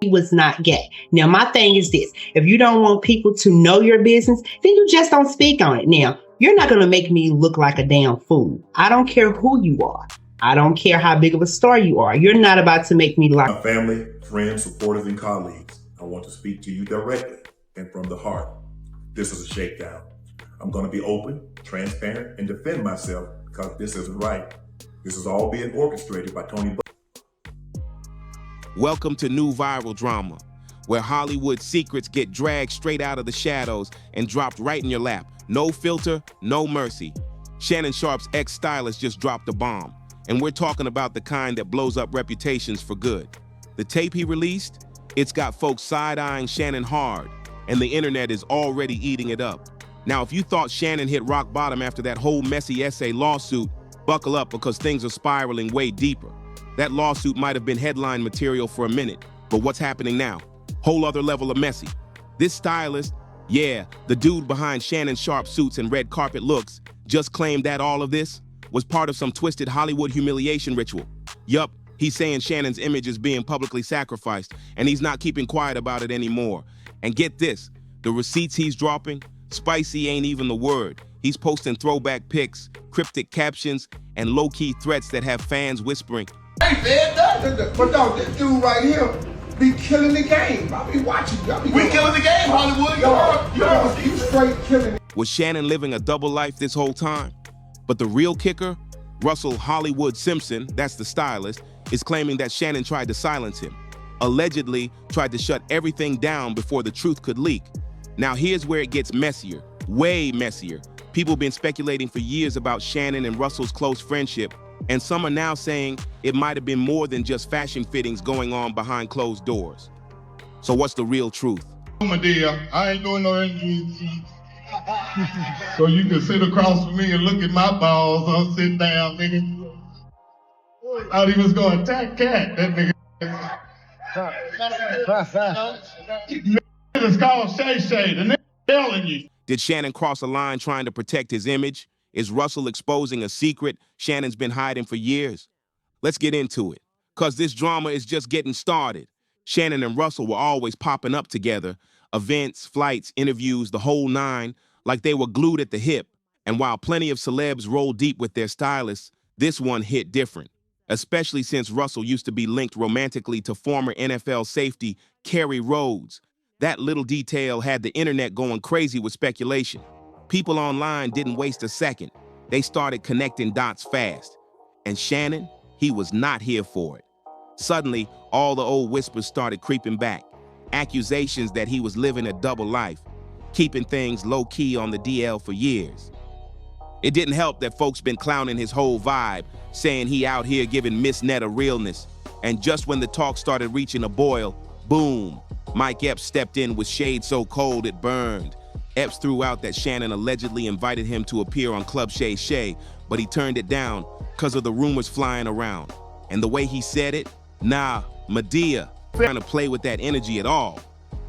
he was not gay. Now, my thing is this. If you don't want people to know your business, then you just don't speak on it. Now, you're not going to make me look like a damn fool. I don't care who you are. I don't care how big of a star you are. You're not about to make me look. My family, friends, supporters, and colleagues, I want to speak to you directly and from the heart. This is a shakedown. I'm going to be open, transparent, and defend myself because this isn't right. This is all being orchestrated by Tony. Welcome to New Viral Drama, where Hollywood secrets get dragged straight out of the shadows and dropped right in your lap. No filter, no mercy. Shannon Sharpe's ex-stylist just dropped a bomb, and we're talking about the kind that blows up reputations for good. The tape he released, it's got folks side-eyeing Shannon hard, and the internet is already eating it up. Now, if you thought Shannon hit rock bottom after that whole messy essay lawsuit, buckle up because things are spiraling way deeper. That lawsuit might have been headline material for a minute, but what's happening now? Whole other level of messy. This stylist, yeah, the dude behind Shannon Sharpe suits and red carpet looks, just claimed that all of this was part of some twisted Hollywood humiliation ritual. Yup, he's saying Shannon's image is being publicly sacrificed, and he's not keeping quiet about it anymore. And get this, the receipts he's dropping, spicy ain't even the word. He's posting throwback pics, cryptic captions, and low-key threats that have fans whispering, I ain't said that. But dog, this dude right here be killing the game. I be watching. We killing the game, Hollywood. You straight killing it. Was Shannon living a double life this whole time? But the real kicker, Russell Hollywood Simpson, that's the stylist, is claiming that Shannon tried to silence him. Allegedly tried to shut everything down before the truth could leak. Now here's where it gets messier, way messier. People been speculating for years about Shannon and Russell's close friendship, and some are now saying it might have been more than just fashion fittings going on behind closed doors. So what's the real truth? My dear, I ain't doing no injuries. So you can sit across from me and look at my balls. I'll sit down, nigga. Thought he was going to attack Cat, that nigga. It's called Shay Shay, the nigga telling you. Did Shannon cross a line trying to protect his image? Is Russell exposing a secret Shannon's been hiding for years? Let's get into it, because this drama is just getting started. Shannon and Russell were always popping up together, events, flights, interviews, the whole nine, like they were glued at the hip. And while plenty of celebs roll deep with their stylists, this one hit different, especially since Russell used to be linked romantically to former NFL safety Kerry Rhodes. That little detail had the internet going crazy with speculation. People online didn't waste a second. They started connecting dots fast. And Shannon, he was not here for it. Suddenly, all the old whispers started creeping back. Accusations that he was living a double life, keeping things low-key on the DL for years. It didn't help that folks been clowning his whole vibe, saying he out here giving Miss Net a realness. And just when the talk started reaching a boil, boom, Mike Epps stepped in with shade so cold it burned. Epps threw out that Shannon allegedly invited him to appear on Club Shay Shay, but he turned it down because of the rumors flying around. And the way he said it, nah, Madea, trying to play with that energy at all.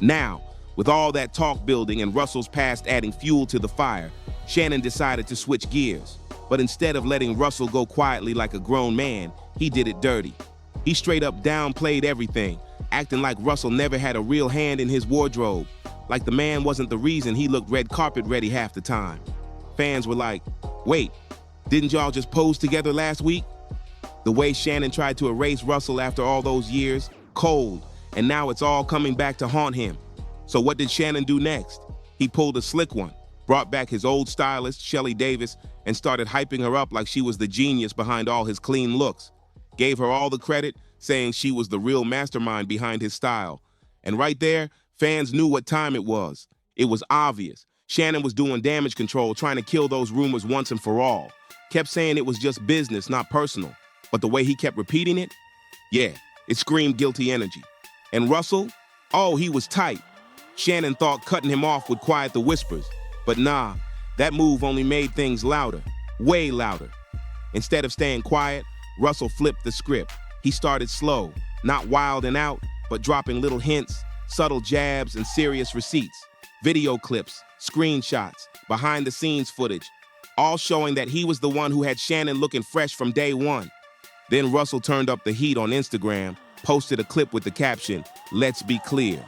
Now, with all that talk building and Russell's past adding fuel to the fire, Shannon decided to switch gears. But instead of letting Russell go quietly like a grown man, he did it dirty. He straight up downplayed everything, acting like Russell never had a real hand in his wardrobe, like the man wasn't the reason he looked red carpet ready half the time. Fans were like, wait, didn't y'all just pose together last week? The way Shannon tried to erase Russell after all those years, cold, and now it's all coming back to haunt him. So what did Shannon do next? He pulled a slick one, brought back his old stylist, Shelly Davis, and started hyping her up like she was the genius behind all his clean looks. Gave her all the credit, saying she was the real mastermind behind his style. And right there, fans knew what time it was. It was obvious. Shannon was doing damage control, trying to kill those rumors once and for all. Kept saying it was just business, not personal. But the way he kept repeating it, yeah, it screamed guilty energy. And Russell? Oh, he was tight. Shannon thought cutting him off would quiet the whispers. But nah, that move only made things louder, way louder. Instead of staying quiet, Russell flipped the script. He started slow, not wild and out, but dropping little hints, subtle jabs, and serious receipts. Video clips, screenshots, behind-the-scenes footage, all showing that he was the one who had Shannon looking fresh from day one. Then Russell turned up the heat on Instagram, posted a clip with the caption, "Let's be clear."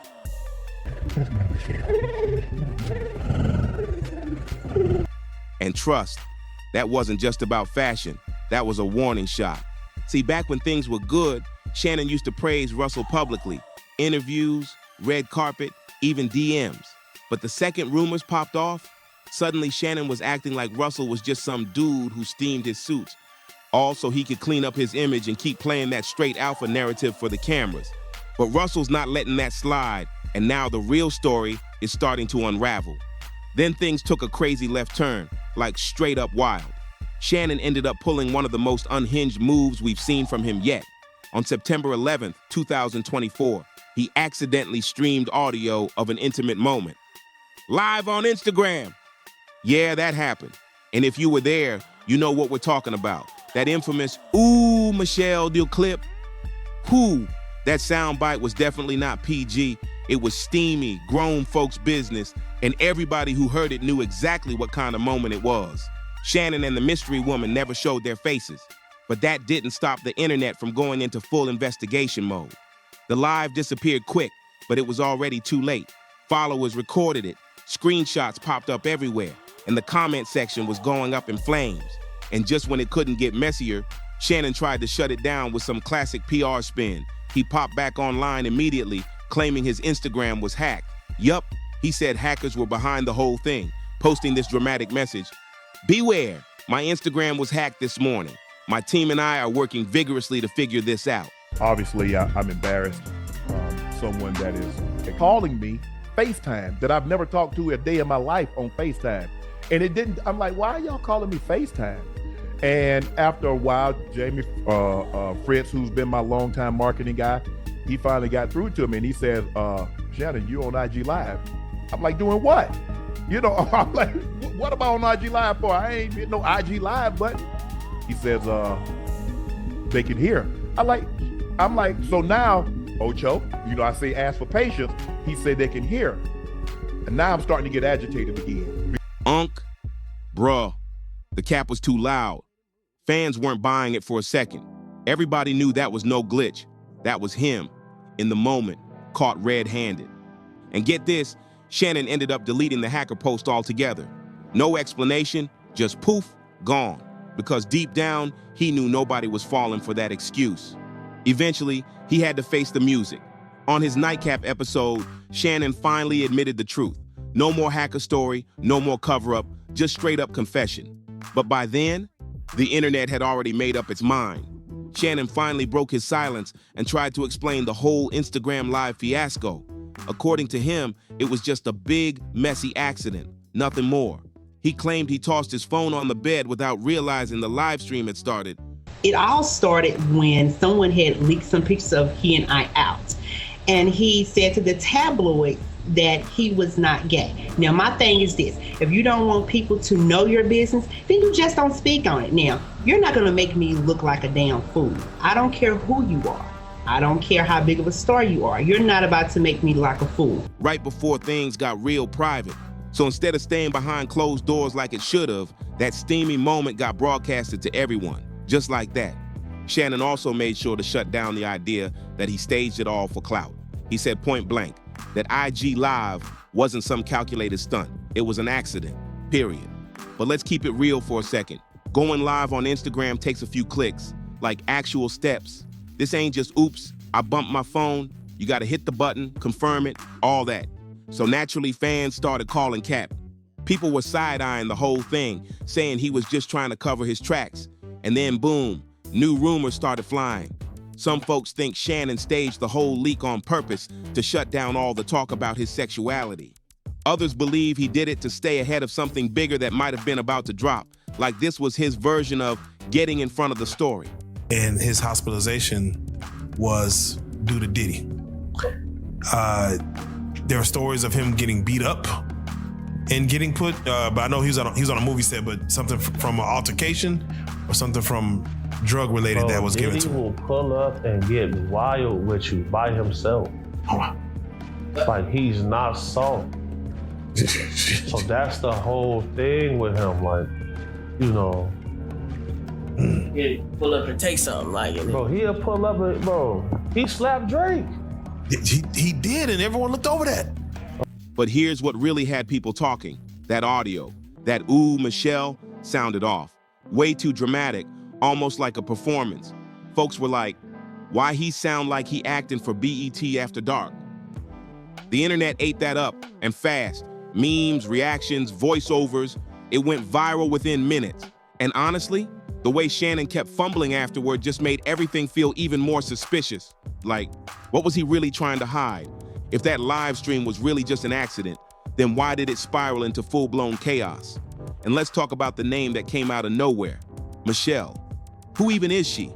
And trust, that wasn't just about fashion. That was a warning shot. See, back when things were good, Shannon used to praise Russell publicly. Interviews, red carpet, even DMs. But the second rumors popped off, suddenly Shannon was acting like Russell was just some dude who steamed his suits. All so he could clean up his image and keep playing that straight alpha narrative for the cameras. But Russell's not letting that slide, and now the real story is starting to unravel. Then things took a crazy left turn, like straight up wild. Shannon ended up pulling one of the most unhinged moves we've seen from him yet. On September 11th, 2024, he accidentally streamed audio of an intimate moment. Live on Instagram. Yeah, that happened. And if you were there, you know what we're talking about. That infamous, "Ooh, Michelle," deal clip. Whoo, that soundbite was definitely not PG. It was steamy, grown folks' business, and everybody who heard it knew exactly what kind of moment it was. Shannon and the mystery woman never showed their faces, but that didn't stop the internet from going into full investigation mode. The live disappeared quick, but it was already too late. Followers recorded it, screenshots popped up everywhere, and the comment section was going up in flames. And just when it couldn't get messier, Shannon tried to shut it down with some classic PR spin. He popped back online immediately, claiming his Instagram was hacked. Yup, he said hackers were behind the whole thing, posting this dramatic message. "Beware, my Instagram was hacked this morning. My team and I are working vigorously to figure this out." Obviously, I'm embarrassed. Someone that is calling me FaceTime that I've never talked to a day in my life on FaceTime. And it didn't, I'm like, why are y'all calling me FaceTime? And after a while, Jamie Fritz, who's been my longtime marketing guy, he finally got through to me and he said, "Shannon, you on IG Live." I'm like, "Doing what?" You know, I'm like, "What am I on IG Live for? I ain't getting no IG Live," but he says, "They can hear." I'm like, so now, Ocho, you know, I say ask for patience. He said they can hear. And now I'm starting to get agitated again. Bruh, the cap was too loud. Fans weren't buying it for a second. Everybody knew that was no glitch. That was him, in the moment, caught red-handed. And get this, Shannon ended up deleting the hacker post altogether. No explanation, just poof, gone. Because deep down, he knew nobody was falling for that excuse. Eventually, he had to face the music. On his Nightcap episode, Shannon finally admitted the truth. No more hacker story, no more cover-up, just straight-up confession. But by then, the internet had already made up its mind. Shannon finally broke his silence and tried to explain the whole Instagram Live fiasco. According to him, it was just a big, messy accident, nothing more. He claimed he tossed his phone on the bed without realizing the live stream had started. It all started when someone had leaked some pictures of he and I out. And he said to the tabloid that he was not gay. Now, my thing is this. If you don't want people to know your business, then you just don't speak on it. Now, you're not going to make me look like a damn fool. I don't care who you are. I don't care how big of a star you are. You're not about to make me look like a fool. Right before things got real private. So instead of staying behind closed doors like it should have, that steamy moment got broadcasted to everyone, just like that. Shannon also made sure to shut down the idea that he staged it all for clout. He said point blank that IG Live wasn't some calculated stunt. It was an accident, period. But let's keep it real for a second. Going live on Instagram takes a few clicks, like actual steps. This ain't just, oops, I bumped my phone. You gotta hit the button, confirm it, all that. So naturally, fans started calling Cap. People were side-eyeing the whole thing, saying he was just trying to cover his tracks. And then boom, new rumors started flying. Some folks think Shannon staged the whole leak on purpose to shut down all the talk about his sexuality. Others believe he did it to stay ahead of something bigger that might have been about to drop, like this was his version of getting in front of the story. And his hospitalization was due to Diddy. There are stories of him getting beat up and getting put, but I know he was on a movie set, but something from an altercation or something from drug-related that was given to him. Diddy will pull up and get wild with you by himself. Like, he's not soft. So that's the whole thing with him. Like, you know, He'd pull up and take something like it. Bro, he'll pull up and, bro, he slapped Drake. He did, and everyone looked over that. But here's what really had people talking. That audio, that ooh, Michelle, sounded off. Way too dramatic, almost like a performance. Folks were like, why he sound like he acting for BET After Dark? The internet ate that up, and fast. Memes, reactions, voiceovers, it went viral within minutes. And honestly, the way Shannon kept fumbling afterward just made everything feel even more suspicious. Like, what was he really trying to hide? If that live stream was really just an accident, then why did it spiral into full-blown chaos? And let's talk about the name that came out of nowhere, Michelle. Who even is she?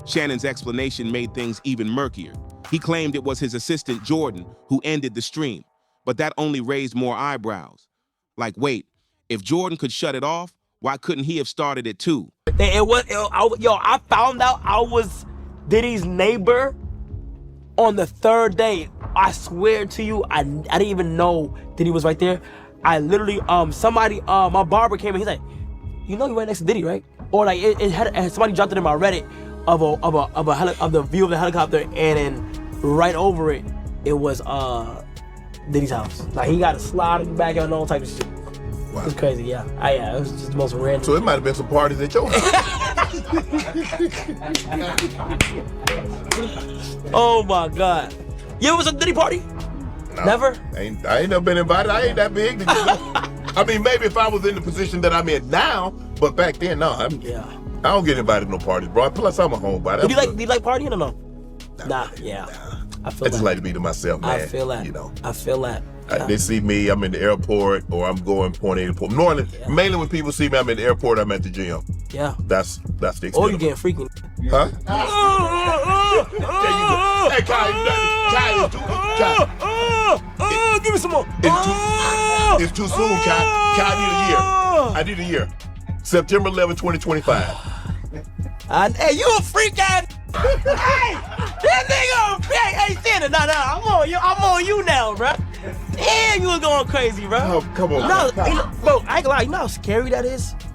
Shannon's explanation made things even murkier. He claimed it was his assistant Jordan who ended the stream, but that only raised more eyebrows. Like, wait, if Jordan could shut it off, why couldn't he have started it too? I found out I was Diddy's neighbor on the third day. I swear to you, I didn't even know Diddy was right there. I literally, my barber came in, he's like, you know you right next to Diddy, right? Or like, somebody dropped it in my Reddit of the view of the helicopter, and then right over it, it was Diddy's house. Like, he got a slide in the back and all types of shit. Wow. It was crazy, yeah. It was just the most random. So it might have been some parties at your house. Oh my God. You ever was at a Diddy party? No, Never? I ain't never been invited. I ain't that big. I mean, maybe if I was in the position that I'm in now, but back then, no. I don't get invited to no parties, bro. Plus, I'm a homebody. Do you like partying or no? Nah. I feel that. I just like to be to myself, man. I feel that. You know. I feel that. They see me, I'm in the airport, or I'm going point A to point. Normally, mainly when people see me, I'm in the airport, I'm at the gym. Yeah. That's the extent. Or you getting freaky. Huh? Hey, Kai, give me some more. It's too soon, Kai. Kai, I need a year. September 11, 2025. Hey, you a freak ass. Hey, that nigga a freak. Hey, Shannon, no, I'm on you now, bro. Damn, you was going crazy, bro. Oh, come on. No, bro, I ain't gonna lie, you know how scary that is?